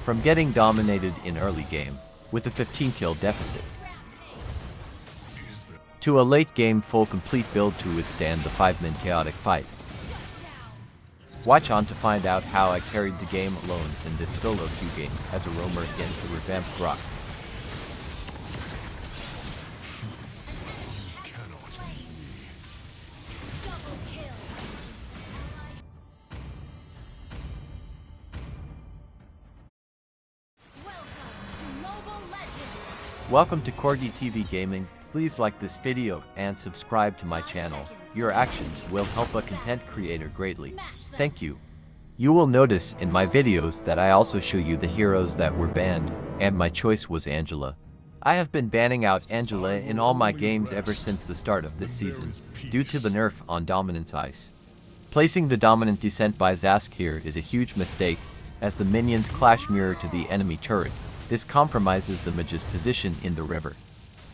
from getting dominated in early game with a 15 kill deficit, to a late game full complete build to withstand the 5-man chaotic fight. Watch on to find out how I carried the game alone in this solo queue game as a roamer against the Revamped Grock. Welcome to Corgi TV Gaming. Please like this video and subscribe to my channel. Your actions will help a content creator greatly. Thank you. You will notice in my videos that I also show you the heroes that were banned, and my choice was Angela. I have been banning out Angela in all my games ever since the start of this season, due to the nerf on Dominance Ice. Placing the Dominant Descent by Zask here is a huge mistake, as the minions clash mirror to the enemy turret. This compromises the mage's position in the river.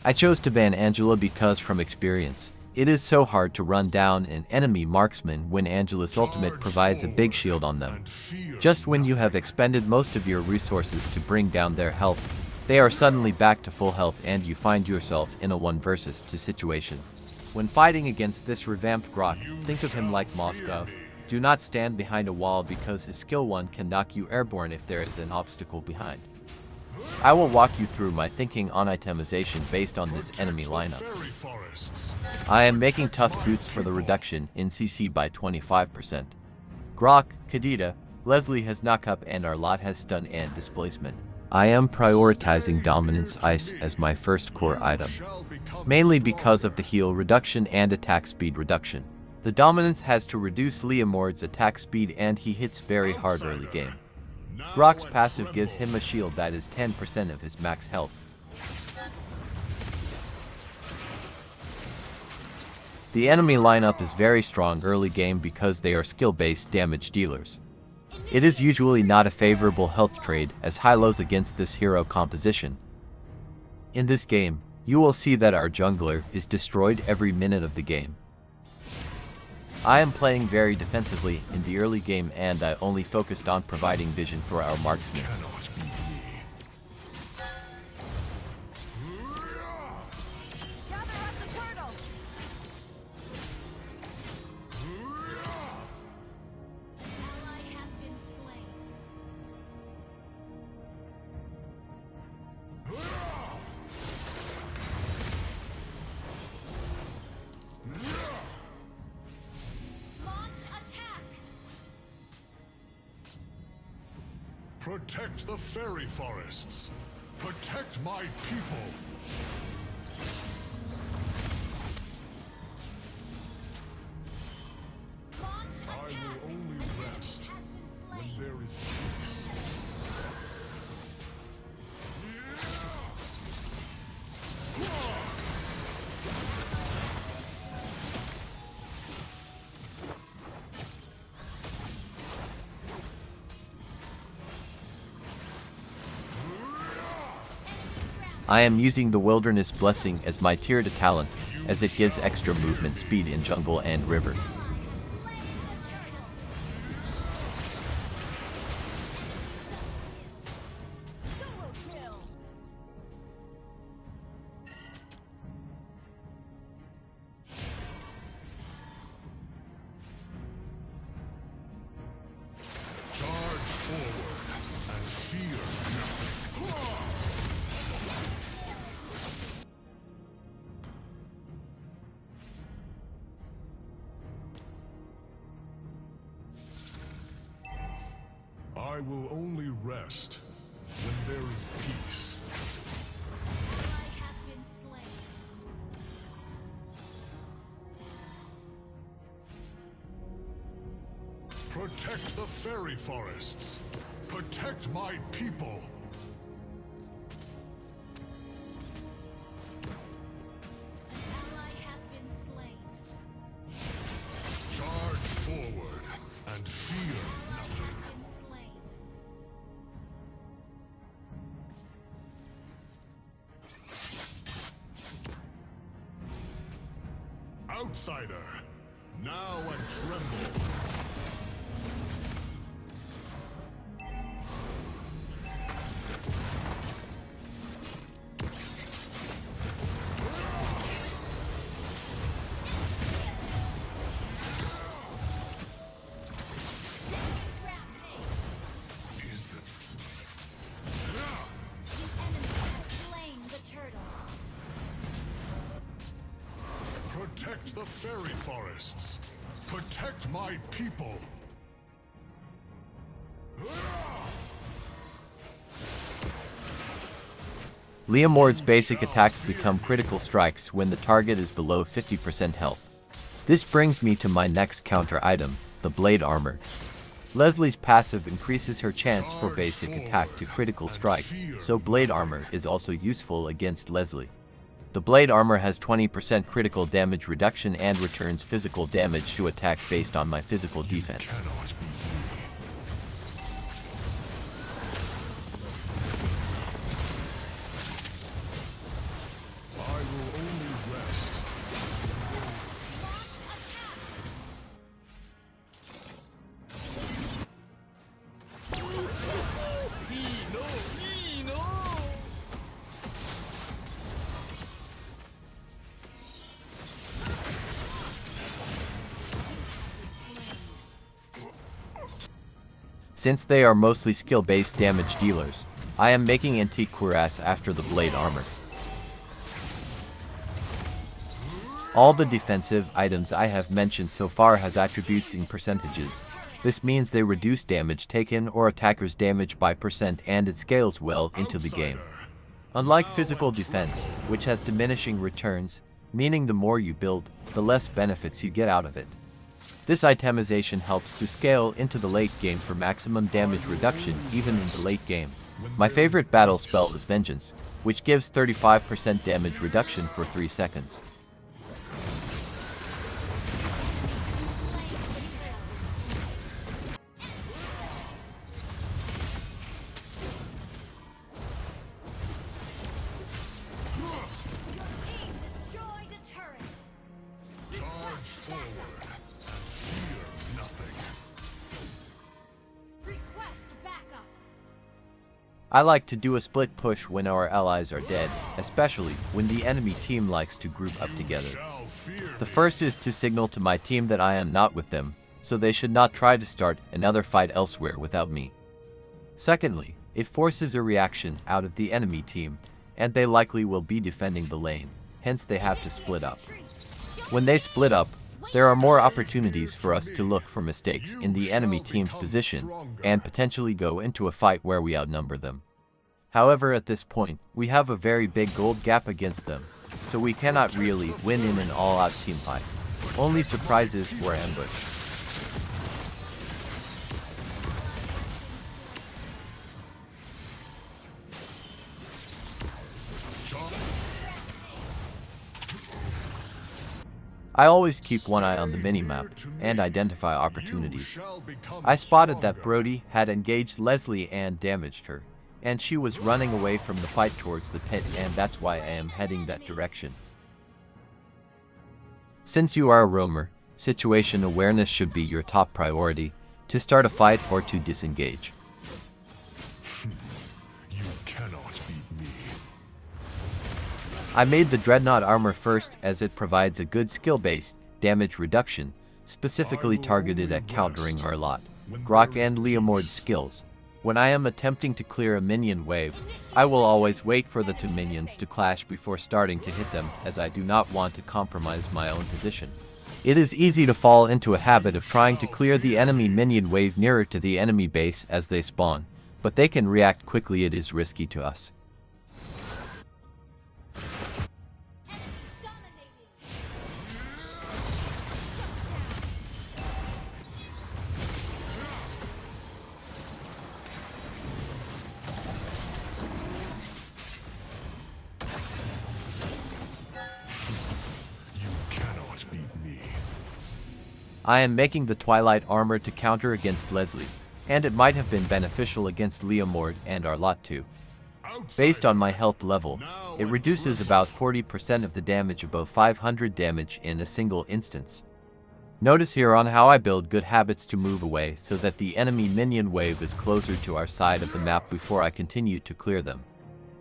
I chose to ban Angela because from experience, it is so hard to run down an enemy marksman when Angela's ultimate provides a big shield on them. Just when you have expended most of your resources to bring down their health, they are suddenly back to full health and you find yourself in a 1 versus 2 situation. When fighting against this revamped Grock, think of him like Moskov. Do not stand behind a wall because his skill 1 can knock you airborne if there is an obstacle behind. I will walk you through my thinking on itemization based on this enemy lineup. I am making tough boots for the reduction in CC by 25%. Grock, Kadita, Leslie has knockup and our lot has stun and displacement. I am prioritizing Dominance Ice as my first core item, mainly because of the heal reduction and attack speed reduction. The Dominance has to reduce Leomord's attack speed and he hits very hard early game. Grock's passive gives him a shield that is 10% of his max health. The enemy lineup is very strong early game because they are skill-based damage dealers. It is usually not a favorable health trade as Hylos against this hero composition. In this game, you will see that our jungler is destroyed every minute of the game. I am playing very defensively in the early game and I only focused on providing vision for our marksmen. Protect the fairy forests. Protect my people. I will only rest when there is peace. I am using the Wilderness Blessing as my tier to talent, as it gives extra movement speed in jungle and river. Charge forward and fear nothing. I will only rest when there is peace. Protect the fairy forests. Protect my people. Charge forward and fear nothing. Outsider, now and tremble. Protect the fairy forests. Protect my people. Leomord's basic attacks become critical strikes when the target is below 50% health. This brings me to my next counter item, the Blade Armor. Leslie's passive increases her chance for basic attack to critical strike, so Blade Armor is also useful against Leslie. The Blade Armor has 20% critical damage reduction and returns physical damage to attack based on my physical defense. Since they are mostly skill-based damage dealers, I am making Antique Cuirass after the Blade Armor. All the defensive items I have mentioned so far has attributes in percentages. This means they reduce damage taken or attackers' damage by percent, and it scales well into the game. Unlike physical defense, which has diminishing returns, meaning the more you build, the less benefits you get out of it. This itemization helps to scale into the late game for maximum damage reduction even in the late game. My favorite battle spell is Vengeance, which gives 35% damage reduction for 3 seconds. I like to do a split push when our allies are dead, especially when the enemy team likes to group up together. The first is to signal to my team that I am not with them, so they should not try to start another fight elsewhere without me. Secondly, it forces a reaction out of the enemy team, and they likely will be defending the lane, hence they have to split up. When they split up, there are more opportunities for us to look for mistakes in the enemy team's position and potentially go into a fight where we outnumber them. However, at this point, we have a very big gold gap against them, so we cannot really win in an all-out team fight. Only surprises or ambush. I always keep one eye on the minimap and identify opportunities. I spotted that Brody had engaged Leslie and damaged her, and she was running away from the fight towards the pit, and that's why I am heading that direction. Since you are a roamer, situation awareness should be your top priority to start a fight or to disengage. You cannot beat me. I made the Dreadnought armor first as it provides a good skill-based damage reduction, specifically targeted at countering our lot, Grock and Leomord's skills. When I am attempting to clear a minion wave, I will always wait for the two minions to clash before starting to hit them, as I do not want to compromise my own position. It is easy to fall into a habit of trying to clear the enemy minion wave nearer to the enemy base as they spawn, but they can react quickly. It is risky to us. I am making the Twilight armor to counter against Leslie, and it might have been beneficial against Leomord and our lot too. Based on my health level, it reduces about 40% of the damage above 500 damage in a single instance. Notice here on how I build good habits to move away so that the enemy minion wave is closer to our side of the map before I continue to clear them.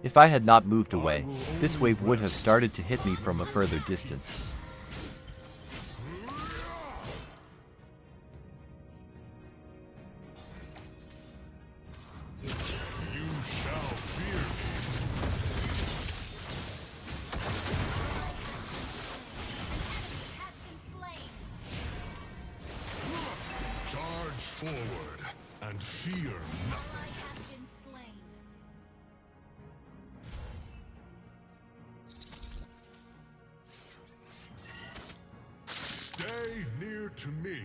If I had not moved away, this wave would have started to hit me from a further distance. forward and fear nothing. Stay near to me.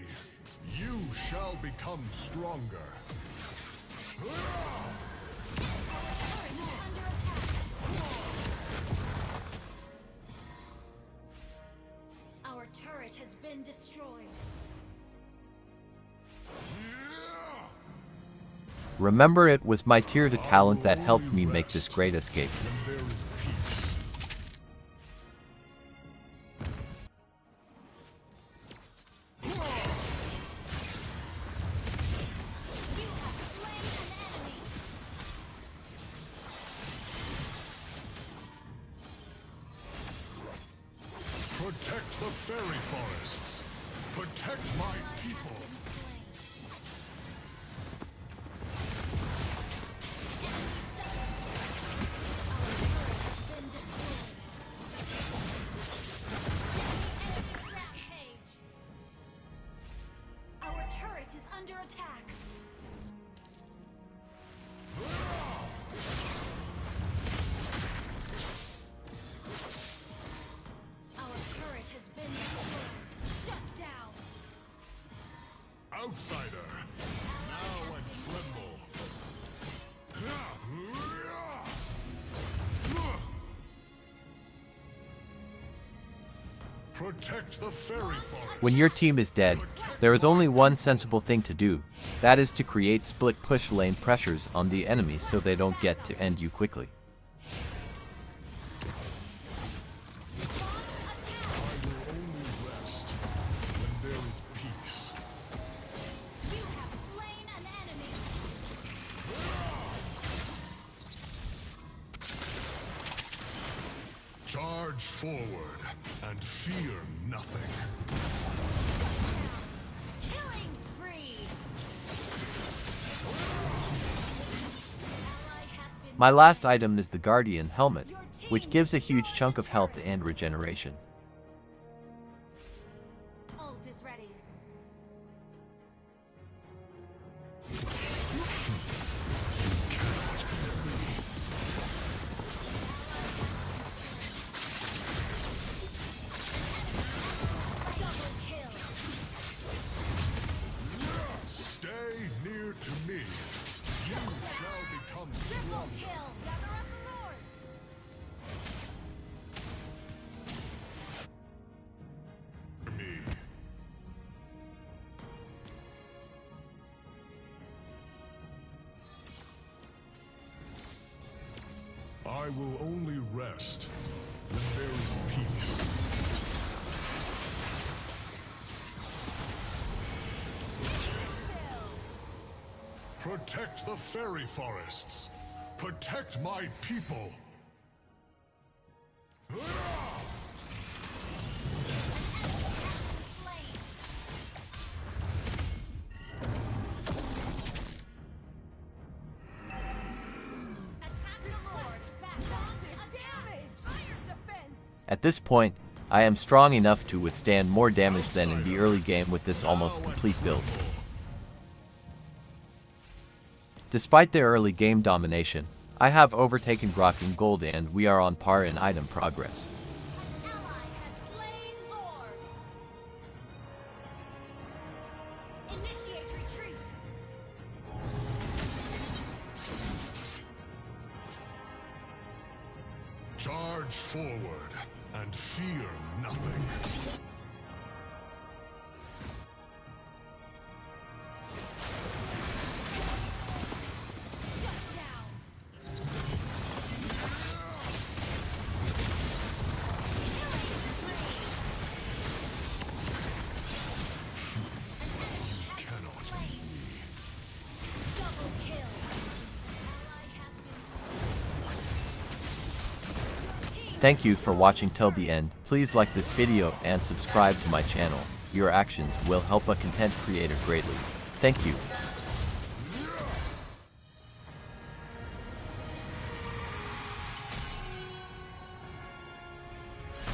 You shall become stronger. Our turret has been destroyed. Remember, it was my tier to talent that helped me make this great escape. When there is peace. You have slain an enemy. Protect the fairy forests. Protect my people. Our turret is under attack. Our turret has been destroyed. Shut down. Outsider, now and tremble. Protect the fairy forest. When your team is dead, there is only one sensible thing to do. That is to create split push lane pressures on the enemy so they don't get to end you quickly. I will only rest when there is peace. You have slain an enemy. Charge forward and fear nothing. Killing spree. Ally has been My last item is the Guardian Helmet, which gives a huge chunk of health and regeneration. ult is ready. Double kill. Stay near to me. You shall become Triple strong. kill. Gather up the Lord. Me. I will only rest when there is peace. Protect the fairy forests. Protect my people. Slain. Attack the Lord. Back on damage. Iron defense. At this point, I am strong enough to withstand more damage than in the early game with this almost complete build. Despite their early game domination, I have overtaken Grock in gold and we are on par in item progress. Ally has slain Lord. Initiate retreat. Charge forward and fear nothing. Shut down. Cannot. Double kill. Ally has been. Thank you for watching till the end. Please like this video and subscribe to my channel. Your actions will help a content creator greatly. Thank you.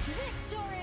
Victory!